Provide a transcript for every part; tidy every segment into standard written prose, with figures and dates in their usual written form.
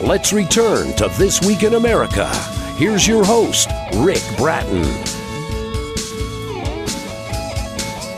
Let's return to This Week in America. Here's your host, Rick Bratton.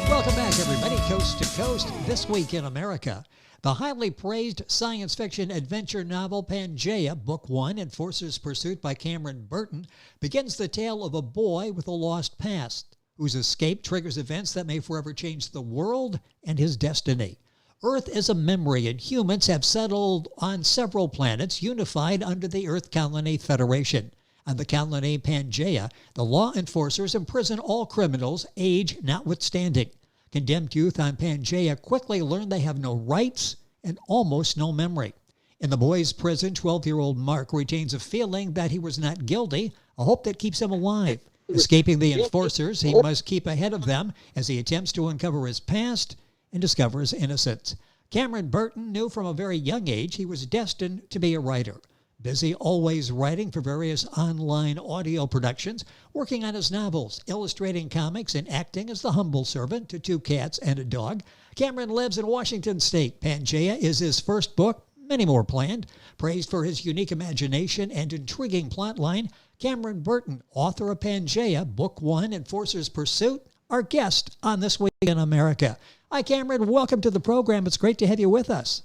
Welcome back, everybody, coast to coast, This Week in America. The highly praised science fiction adventure novel Pangaea, Book 1, Enforcer's Pursuit by Camren Burton, begins the tale of a boy with a lost past, whose escape triggers events that may forever change the world and his destiny. Earth is a memory, and humans have settled on several planets unified under the Earth Colony Federation. On the colony Pangaea, the law enforcers imprison all criminals, age notwithstanding. Condemned youth on Pangaea quickly learn they have no rights and almost no memory. In the boys' prison, 12-year-old Mark retains a feeling that he was not guilty, a hope that keeps him alive. Escaping the enforcers, he must keep ahead of them as he attempts to uncover his past and discover his innocence. Camren Burton knew from a very young age he was destined to be a writer. Busy always writing for various online audio productions, working on his novels, illustrating comics, and acting as the humble servant to 2 cats and a dog, Camren lives in Washington State. Pangaea is his first book, many more planned. Praised for his unique imagination and intriguing plotline, Camren Burton, author of Pangaea, Book 1, Enforcer's Pursuit, our guest on This Week in America. Hi, Camren. Welcome to the program. It's great to have you with us.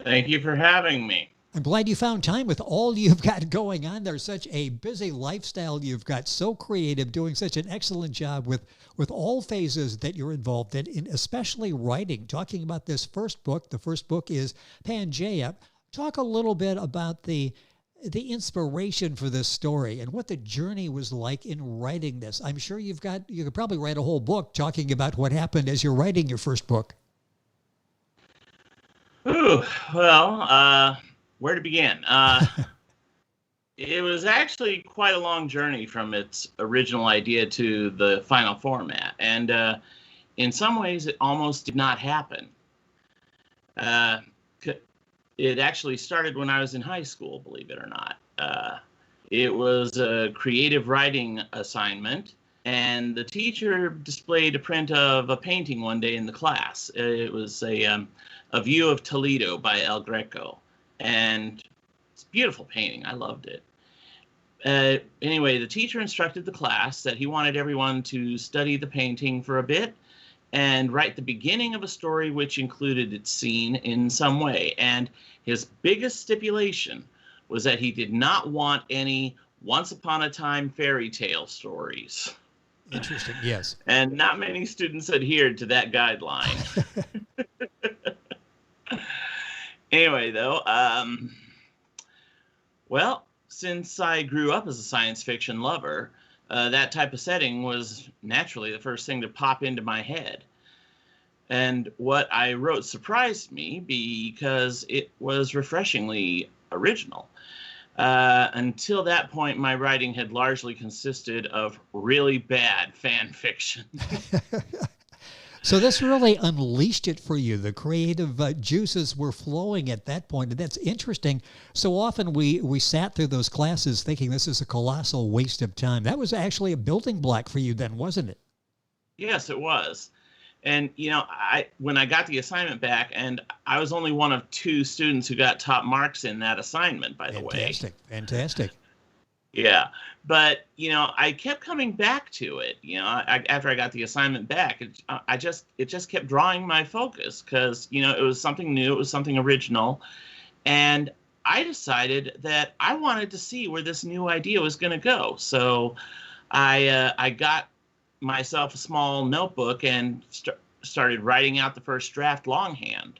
Thank you for having me. I'm glad you found time with all you've got going on. There's such a busy lifestyle you've got, so creative, doing such an excellent job with all phases that you're involved in, especially writing. Talking about this first book, the first book is Pangaea. Talk a little bit about the inspiration for this story and what the journey was like in writing this. I'm sure you could probably write a whole book talking about what happened as you're writing your first book. Ooh, well, where to begin? It was actually quite a long journey from its original idea to the final format. And in some ways, it almost did not happen. It actually started when I was in high school, believe it or not. It was a creative writing assignment, and the teacher displayed a print of a painting one day in the class. It was a view of Toledo by El Greco. And it's a beautiful painting. I loved it. Anyway, the teacher instructed the class that he wanted everyone to study the painting for a bit and write the beginning of a story which included its scene in some way. And his biggest stipulation was that he did not want any once upon a time fairy tale stories. Interesting, yes. And not many students adhered to that guideline. Anyway, though, well, since I grew up as a science fiction lover, that type of setting was naturally the first thing to pop into my head. And what I wrote surprised me because it was refreshingly original. Until that point, my writing had largely consisted of really bad fan fiction. So this really unleashed it for you. The creative juices were flowing at that point, and that's interesting. So often we sat through those classes thinking this is a colossal waste of time. That was actually a building block for you then, wasn't it? Yes, it was. And, when I got the assignment back, and I was only one of 2 students who got top marks in that assignment, by the way. Fantastic. Yeah, but I kept coming back to it. After I got the assignment back, it just kept drawing my focus because it was something new, it was something original, and I decided that I wanted to see where this new idea was going to go. So I got myself a small notebook and started writing out the first draft longhand.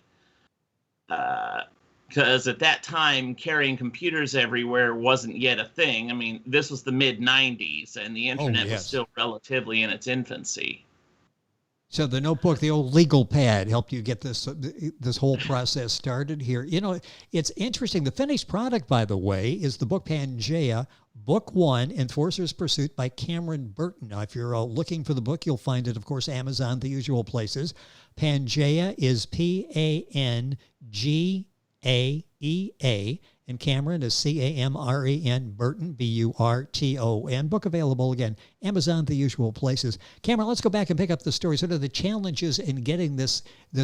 Because at that time, carrying computers everywhere wasn't yet a thing. I mean, this was the mid-'90s, and the internet was still relatively in its infancy. So the notebook, the old legal pad, helped you get this whole process started here. It's interesting. The finished product, by the way, is the book Pangaea, Book 1, Enforcer's Pursuit by Camren Burton. Now, if you're looking for the book, you'll find it, of course, Amazon, the usual places. Pangaea is Pangaea, and Camren is Camren, Burton, Burton. Book available, again, Amazon, the usual places. Camren, let's go back and pick up the story. What are the challenges in getting this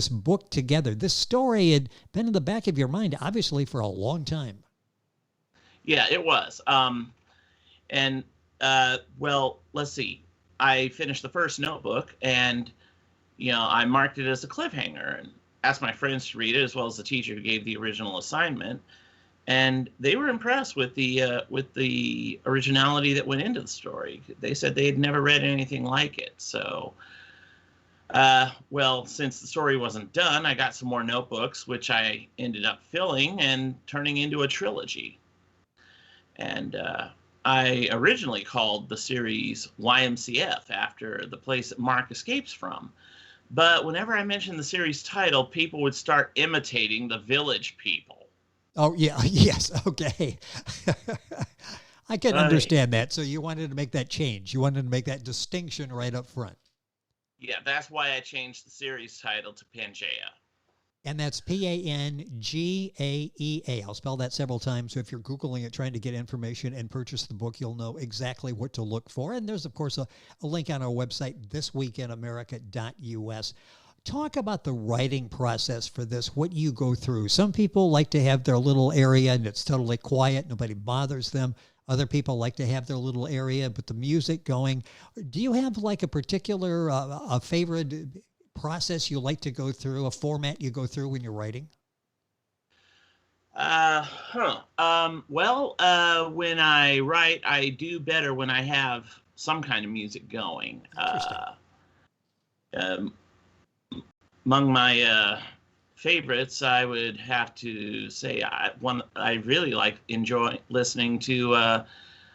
book together? This story had been in the back of your mind, obviously, for a long time. Yeah, it was. And well, let's see. I finished the first notebook, and I marked it as a cliffhanger and asked my friends to read it, as well as the teacher who gave the original assignment. And they were impressed with the originality that went into the story. They said they had never read anything like it. So, well, since the story wasn't done, I got some more notebooks, which I ended up filling and turning into a trilogy. And I originally called the series YMCF, after the place that Mark escapes from. But whenever I mentioned the series title, people would start imitating the Village People. Oh, yeah. Yes. Okay. I can understand that. So you wanted to make that change. You wanted to make that distinction right up front. Yeah, that's why I changed the series title to Pangaea. And that's Pangaea. I'll spell that several times. So if you're Googling it, trying to get information and purchase the book, you'll know exactly what to look for. And there's, of course, a link on our website, thisweekinamerica.us. Talk about the writing process for this, what you go through. Some people like to have their little area and it's totally quiet. Nobody bothers them. Other people like to have their little area, but the music going. Do you have like a particular, a favorite process you like to go through, a format you go through when you're writing? Well, when I write, I do better when I have some kind of music going. Among my favorites, I would have to say one I really enjoy listening to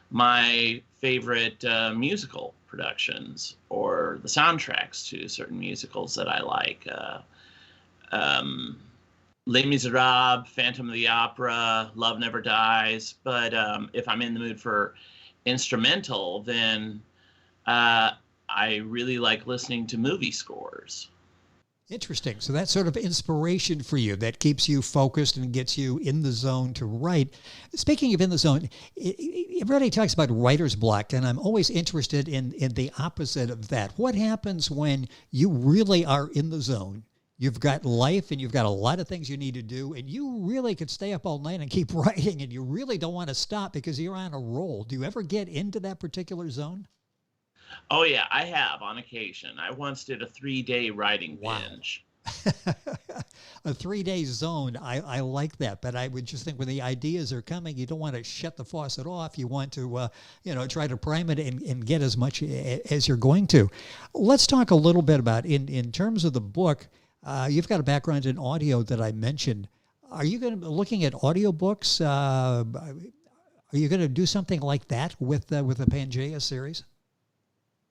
my favorite musical productions, or the soundtracks to certain musicals that I like. Les Miserables, Phantom of the Opera, Love Never Dies. But if I'm in the mood for instrumental, then I really like listening to movie scores. Interesting. So that's sort of inspiration for you. That keeps you focused and gets you in the zone to write. Speaking of in the zone, everybody talks about writer's block, and I'm always interested in the opposite of that. What happens when you really are in the zone? You've got life and you've got a lot of things you need to do, and you really could stay up all night and keep writing, and you really don't want to stop because you're on a roll. Do you ever get into that particular zone? Oh, yeah, I have on occasion. I once did a 3-day writing binge. A 3-day zone. I like that, but I would just think when the ideas are coming, you don't want to shut the faucet off. You want to, try to prime it and get as much as you're going to. Let's talk a little bit about, in terms of the book, you've got a background in audio that I mentioned. Are you going to be looking at audiobooks? Are you going to do something like that with the Pangaea series?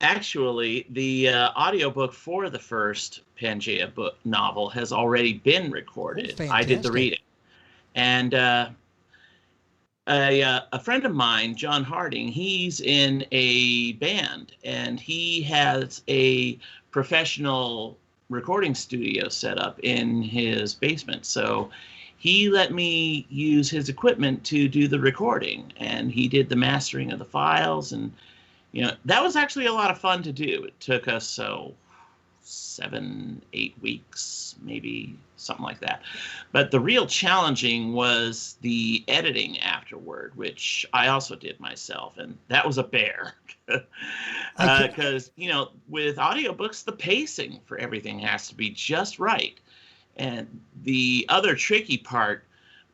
Actually, the audiobook for the first Pangaea book novel has already been recorded. Oh, I did the reading. And a friend of mine, John Harding, he's in a band, and he has a professional recording studio set up in his basement. So he let me use his equipment to do the recording, and he did the mastering of the files. And that was actually a lot of fun to do. It took us 7-8 weeks, maybe something like that. But the real challenging was the editing afterward, which I also did myself, and that was a bear. Because with audiobooks, the pacing for everything has to be just right. And the other tricky part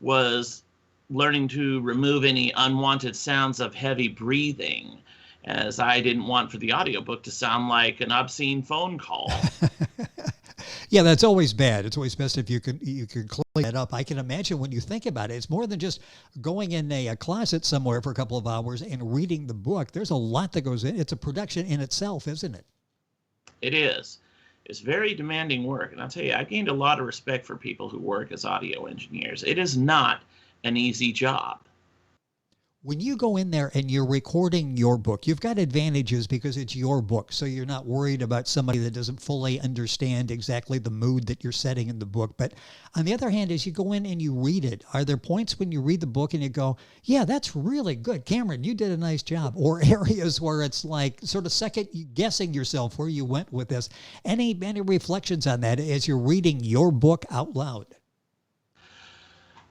was learning to remove any unwanted sounds of heavy breathing, as I didn't want for the audiobook to sound like an obscene phone call. Yeah, that's always bad. It's always best if you can clean that up. I can imagine when you think about it, it's more than just going in a closet somewhere for a couple of hours and reading the book. There's a lot that goes in. It's a production in itself, isn't it? It is. It's very demanding work. And I'll tell you, I gained a lot of respect for people who work as audio engineers. It is not an easy job. When you go in there and you're recording your book, you've got advantages because it's your book. So you're not worried about somebody that doesn't fully understand exactly the mood that you're setting in the book. But on the other hand, as you go in and you read it, are there points when you read the book and you go, yeah, that's really good. Camren, you did a nice job. Or areas where it's like sort of second guessing yourself where you went with this. Any reflections on that as you're reading your book out loud?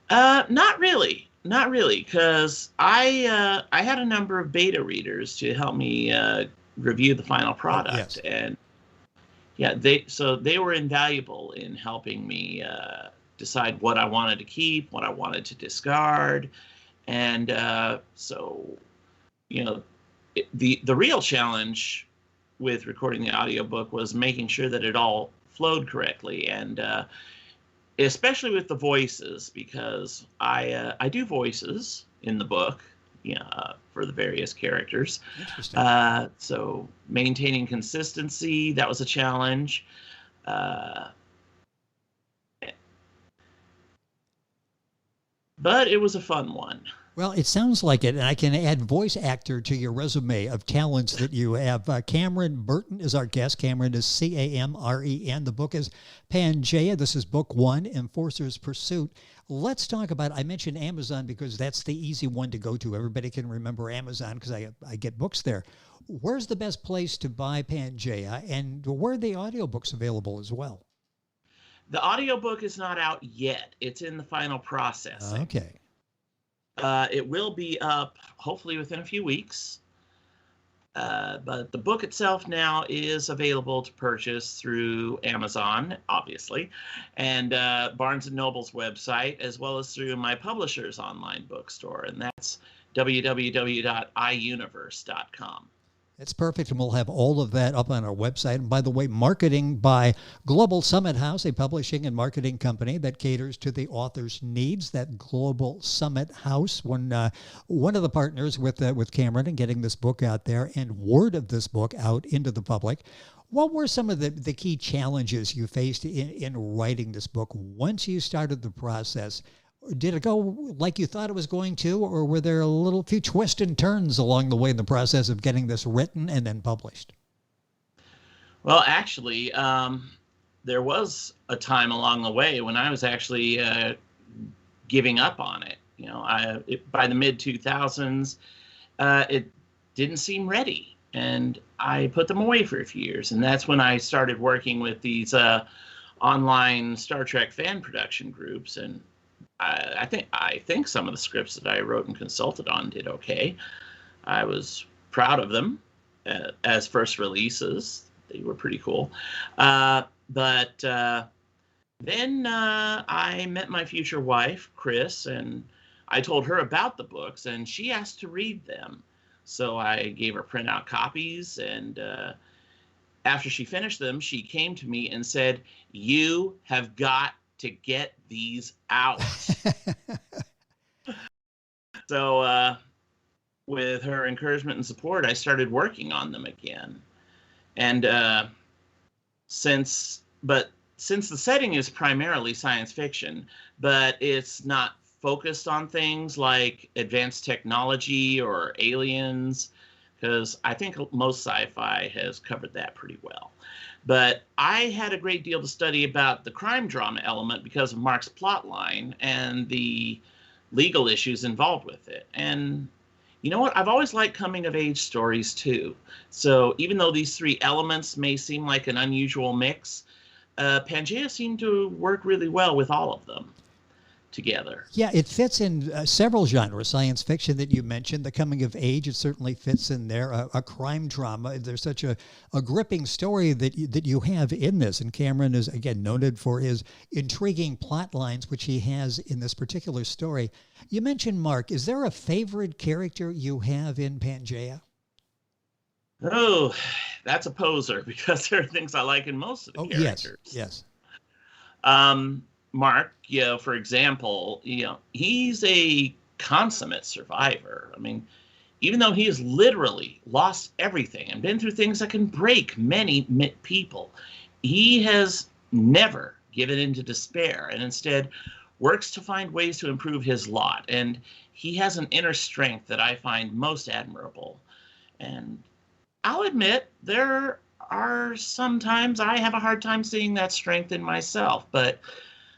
Not really. Not really, because I had a number of beta readers to help me review the final product, Yes. and yeah, they were invaluable in helping me decide what I wanted to keep, what I wanted to discard, and so you know, the real challenge with recording the audiobook was making sure that it all flowed correctly, and especially with the voices, because I do voices in the book, for the various characters. Interesting. So maintaining consistency, that was a challenge. But it was a fun one. Well, it sounds like it, and I can add voice actor to your resume of talents that you have. Camren Burton is our guest. Camren is Camren. The book is Pangaea. This is book 1, Enforcer's Pursuit. Let's talk about, I mentioned Amazon because that's the easy one to go to. Everybody can remember Amazon because I get books there. Where's the best place to buy Pangaea, and where are the audiobooks available as well? The audiobook is not out yet. It's in the final processing. Okay. It will be up hopefully within a few weeks. But the book itself now is available to purchase through Amazon, obviously, and Barnes & Noble's website, as well as through my publisher's online bookstore, and that's www.iuniverse.com. That's perfect, and we'll have all of that up on our website. And by the way, marketing by Global Summit House, a publishing and marketing company that caters to the author's needs. That Global Summit House, one of the partners with Camren in getting this book out there and word of this book out into the public. What were some of the key challenges you faced in writing this book once you started the process? Did it go like you thought it was going to, or were there a few twists and turns along the way in the process of getting this written and then published? Well, actually, there was a time along the way when I was actually giving up on it. By the mid-2000s, it didn't seem ready, and I put them away for a few years. And that's when I started working with these online Star Trek fan production groups, and I think some of the scripts that I wrote and consulted on did okay. I was proud of them as first releases. They were pretty cool. But then I met my future wife, Chris, and I told her about the books, and she asked to read them. So I gave her printout copies, and after she finished them, she came to me and said, "You have got to get these out." So with her encouragement and support, I started working on them again. And since the setting is primarily science fiction, but it's not focused on things like advanced technology or aliens, because I think most sci-fi has covered that pretty well. But I had a great deal to study about the crime drama element because of Mark's plot line and the legal issues involved with it. And you know what? I've always liked coming of age stories too. So even though these three elements may seem like an unusual mix, Pangaea seemed to work really well with all of them together. Yeah, it fits in several genres. Science fiction that you mentioned, the coming of age, it certainly fits in there. A crime drama. There's such a gripping story that you have in this. And Camren is, again, noted for his intriguing plot lines, which he has in this particular story. You mentioned Mark. Is there a favorite character you have in Pangaea? Oh, that's a poser, because there are things I like in most of the characters. Yes. Mark, for example, he's a consummate survivor. I mean, even though he has literally lost everything and been through things that can break many people, he has never given in to despair, and instead works to find ways to improve his lot. And he has an inner strength that I find most admirable. And I'll admit, there are sometimes I have a hard time seeing that strength in myself, but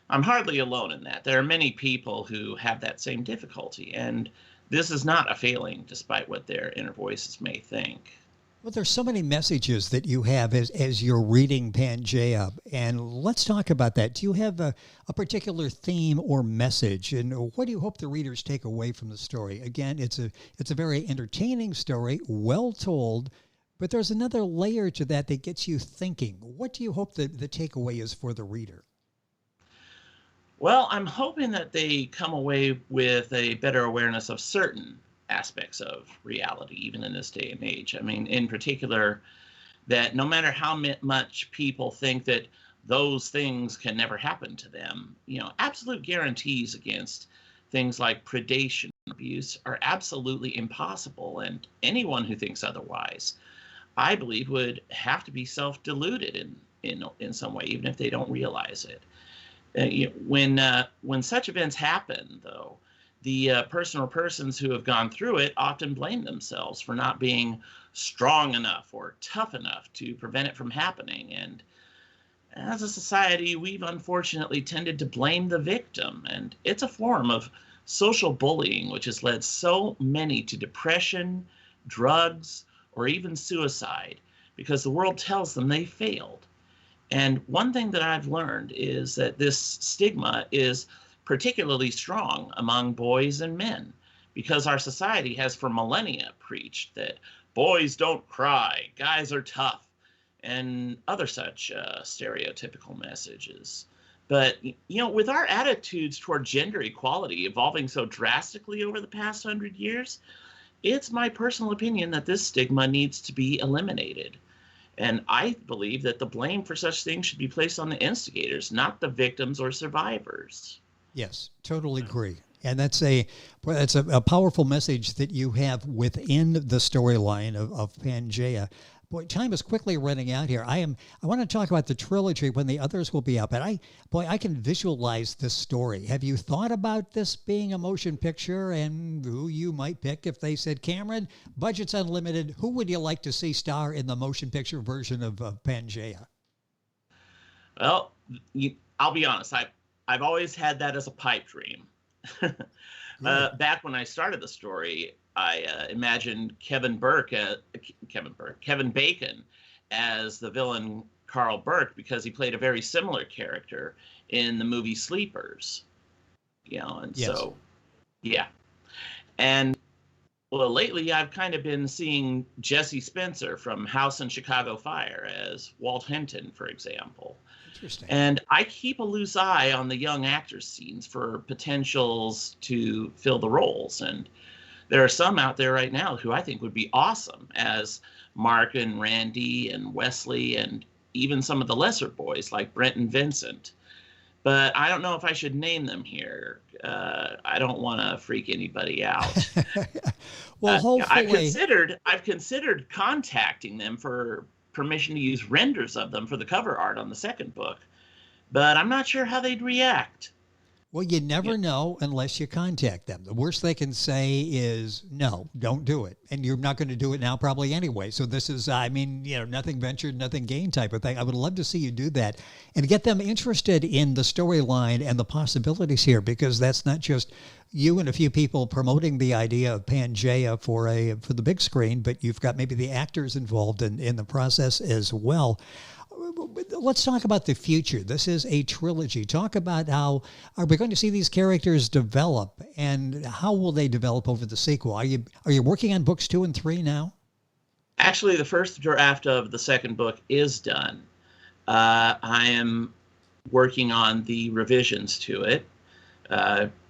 I'm hardly alone in that. There are many people who have that same difficulty, and this is not a failing despite what their inner voices may think. Well, there's so many messages that you have as you're reading Pangaea, and let's talk about that. Do you have a particular theme or message, and what do you hope the readers take away from the story? Again, it's a very entertaining story, well told, but there's another layer to that that gets you thinking. What do you hope the takeaway is for the reader? Well, I'm hoping that they come away with a better awareness of certain aspects of reality, even in this day and age. I mean, in particular, that no matter how much people think that those things can never happen to them, absolute guarantees against things like predation, abuse are absolutely impossible. And anyone who thinks otherwise, I believe, would have to be self-deluded in some way, even if they don't realize it. When such events happen, though, the person or persons who have gone through it often blame themselves for not being strong enough or tough enough to prevent it from happening. And as a society, we've unfortunately tended to blame the victim. And it's a form of social bullying, which has led so many to depression, drugs, or even suicide, because the world tells them they failed. And one thing that I've learned is that this stigma is particularly strong among boys and men, because our society has for millennia preached that boys don't cry, guys are tough, and other such stereotypical messages. But, with our attitudes toward gender equality evolving so drastically over the past 100 years, it's my personal opinion that this stigma needs to be eliminated. And I believe that the blame for such things should be placed on the instigators, not the victims or survivors. Yes, totally agree. And that's a powerful message that you have within the storyline of Pangaea. Boy, time is quickly running out here. I want to talk about the trilogy when the others will be up. And I can visualize this story. Have you thought about this being a motion picture and who you might pick if they said, Camren, budget's unlimited, who would you like to see star in the motion picture version of Pangaea? Well, I'll be honest. I've always had that as a pipe dream. Back when I started the story, I imagined Kevin Bacon as the villain Carl Burke, because he played a very similar character in the movie Sleepers. And yes. So, yeah. And well, lately I've kind of been seeing Jesse Spencer from House and Chicago Fire as Walt Hinton, for example. Interesting. And I keep a loose eye on the young actors scenes for potentials to fill the roles. And there are some out there right now who I think would be awesome as Mark and Randy and Wesley, and even some of the lesser boys like Brent and Vincent. But I don't know if I should name them here. I don't want to freak anybody out. Well, hopefully, I've considered contacting them for permission to use renders of them for the cover art on the second book, but I'm not sure how they'd react. Well, you never know unless you contact them. The worst they can say is, no, don't do it. And you're not going to do it now probably anyway. So this is, nothing ventured, nothing gained type of thing. I would love to see you do that and get them interested in the storyline and the possibilities here, because that's not just you and a few people promoting the idea of Pangaea for the big screen, but you've got maybe the actors involved in the process as well. Let's talk about the future. This is a trilogy. Talk about how are we going to see these characters develop, and how will they develop over the sequel? Are you working on books 2 and 3 now? Actually, the first draft of the second book is done. I am working on the revisions to it,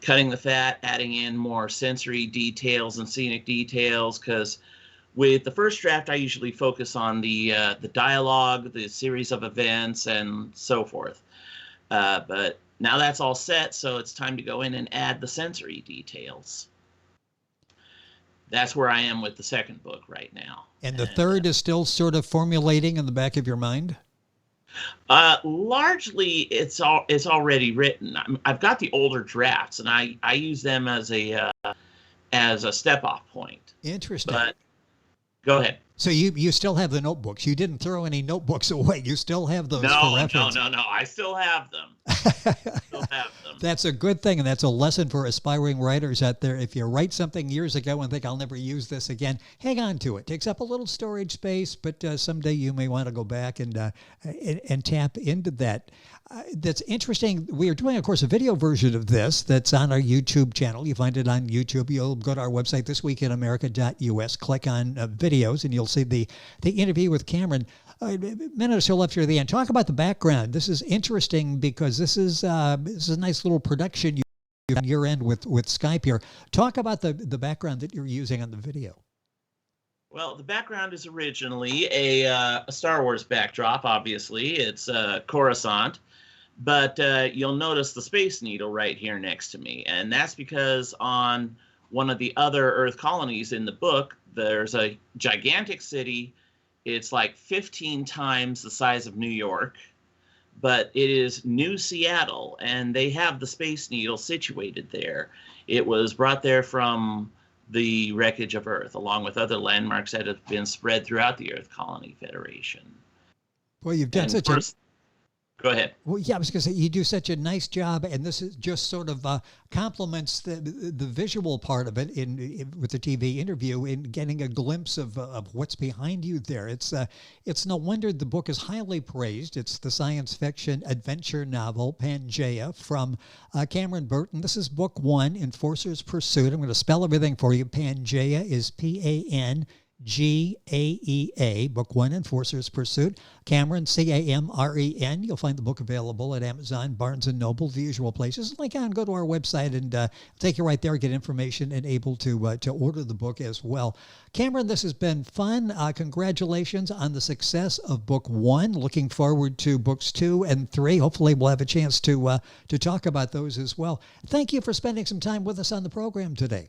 cutting the fat, adding in more sensory details and scenic details, because with the first draft, I usually focus on the dialogue, the series of events, and so forth. But now that's all set, so it's time to go in and add the sensory details. That's where I am with the second book right now. And the third is still sort of formulating in the back of your mind? Largely, it's already written. I've got the older drafts, and I use them as a step-off point. Interesting. But go ahead. So you still have the notebooks. You didn't throw any notebooks away. You still have those for reference. No. I still have them. That's a good thing, and that's a lesson for aspiring writers out there. If you write something years ago and think, I'll never use this again, hang on to it. It takes up a little storage space, but someday you may want to go back and tap into that. That's interesting. We are doing, of course, a video version of this that's on our YouTube channel. You find it on YouTube. You'll go to our website, thisweekinamerica.us, click on videos, and you'll see the interview with Camren. A minute or so left here at the end. Talk about the background. This is interesting because this is a nice little production you on your end with Skype here. Talk about the background that you're using on the video. Well, the background is originally a Star Wars backdrop, obviously. It's Coruscant. But you'll notice the Space Needle right here next to me. And that's because on one of the other Earth colonies in the book, there's a gigantic city. It's like 15 times the size of New York, but it is New Seattle, and they have the Space Needle situated there. It was brought there from the wreckage of Earth, along with other landmarks that have been spread throughout the Earth Colony Federation. Well, you've done such a... Go ahead. Well, yeah, I was going to say, you do such a nice job, and this is just sort of complements the visual part of it with the TV interview in getting a glimpse of what's behind you there. It's no wonder the book is highly praised. It's the science fiction adventure novel Pangaea from Camren Burton. This is book 1, Enforcer's Pursuit. I'm going to spell everything for you. Pangaea is Pangaea, book 1, Enforcer's Pursuit. Camren, Camren. You'll find the book available at Amazon, Barnes & Noble, the usual places. Link on, go to our website, and take you right there, get information, and able to order the book as well. Camren, this has been fun. Congratulations on the success of book 1. Looking forward to books 2 and 3. Hopefully we'll have a chance to talk about those as well. Thank you for spending some time with us on the program today.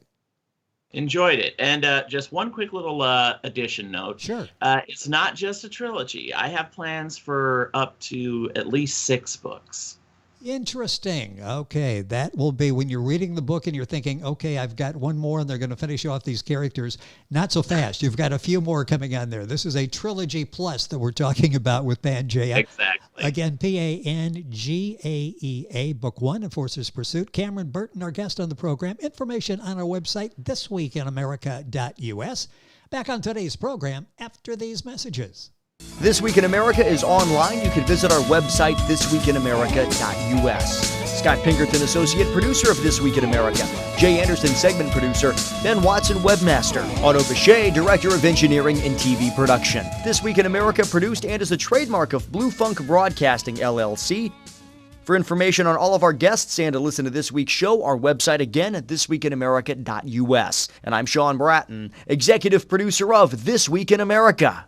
Enjoyed it. And just one quick little addition note. Sure. It's not just a trilogy. I have plans for up to at least 6 books. Interesting. Okay, that will be when you're reading the book and you're thinking, okay, I've got one more and they're going to finish off these characters. Not so fast. You've got a few more coming on there. This is a trilogy plus that we're talking about with Pangaea. Exactly. Again, Pangaea, book 1, Enforcer's Pursuit. Camren Burton, our guest on the program. Information on our website, thisweekinamerica.us. Back on today's program after these messages. This Week in America is online. You can visit our website, thisweekinamerica.us. Scott Pinkerton, associate producer of This Week in America. Jay Anderson, segment producer. Ben Watson, webmaster. Otto Bechet, director of engineering and TV production. This Week in America produced and is a trademark of Blue Funk Broadcasting, LLC. For information on all of our guests and to listen to this week's show, our website again at thisweekinamerica.us. And I'm Sean Bratton, executive producer of This Week in America.